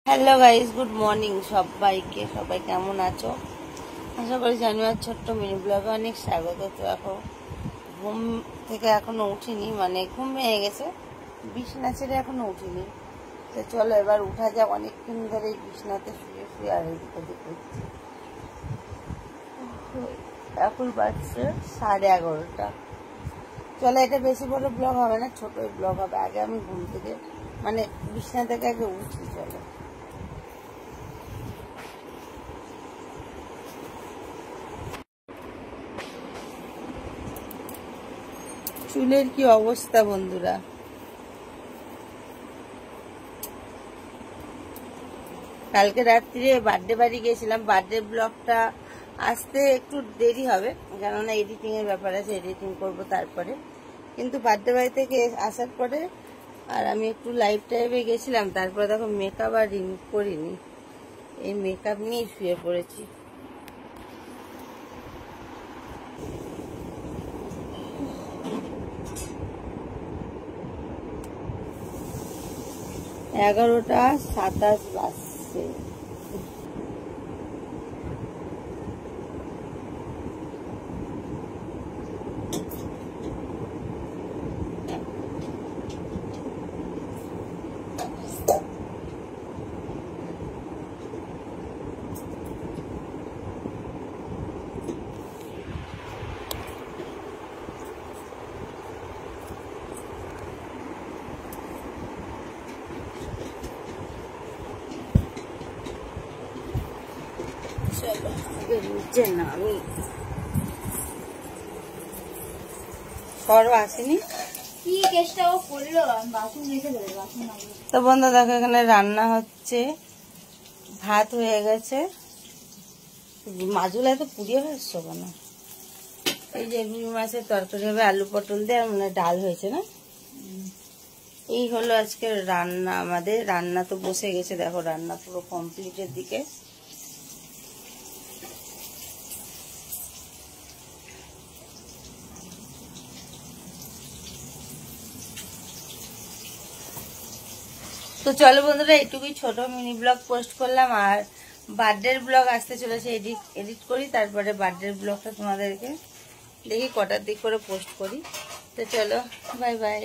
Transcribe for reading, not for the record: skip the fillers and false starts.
Hello guys, good morning সবাইকে। সবাই কেমন আছো? আশা করি জানুয়ার ছোট্ট মিনি ব্লগে অনেক স্বাগত। তো এখন ঘুম থেকে এখনো উঠিনি, মানে ঘুম ভেঙে গেছে, বিছানা ছেড়ে এখনো উঠিনি। তো চলো এবার উঠা যাক। অনেকক্ষণ ধরে এই বিছানাতে শুয়ে শুয়ে আর এদিক ওদিক করছি। এখন বাজছে 11:30। চলো, এটা বেশি বড় ব্লগ হবে না, ছোট ব্লগ হবে। আগে আমি ঘুম থেকে মানে বিছানা থেকে আগে উঠি। চলো, চুলের কি অবস্থা বন্ধুরা। কালকে রাত্রে বার্থডে বাড়ি গিয়েছিলাম। বার্থডে ব্লগটা আসতে একটু দেরি হবে, কেননা এডিটিং এর ব্যাপার আছে, এডিটিং করব তারপরে। কিন্তু বার্থডে বাড়ি থেকে আসার পরে আর আমি একটু লাইভ টাইভে গেছিলাম। তারপরে দেখো মেকআপ আর রিমুভ করিনি, এই মেকআপ নিয়েই শুয়ে পড়েছি। এগারোটা 27 বাজছে। নিচে নামি, সরো আসেনি তো বন্ধু। দেখো এখানে রান্না হচ্ছে, ভাত হয়ে গেছে। মাছগুলো এত পুড়িয়ে ভাজছো কেন? এই যে রুই মাছের তরকারি হবে আলু পটল দিয়ে, আর মানে ডাল হয়েছে না। এই হলো আজকে রান্না। আমাদের রান্না তো বসে গেছে, দেখো রান্না পুরো কমপ্লিটের দিকে। তো চলো বন্ধুরা, এইটুকুই ছোট মিনি ব্লগ পোস্ট করলাম। আর বার্থডের ব্লগ আসতে চলেছে, এডিট করি, তারপরে বার্থডের ব্লগটা তোমাদেরকে দেখি কটার দিক করে পোস্ট করি। তো চলো, বাই বাই।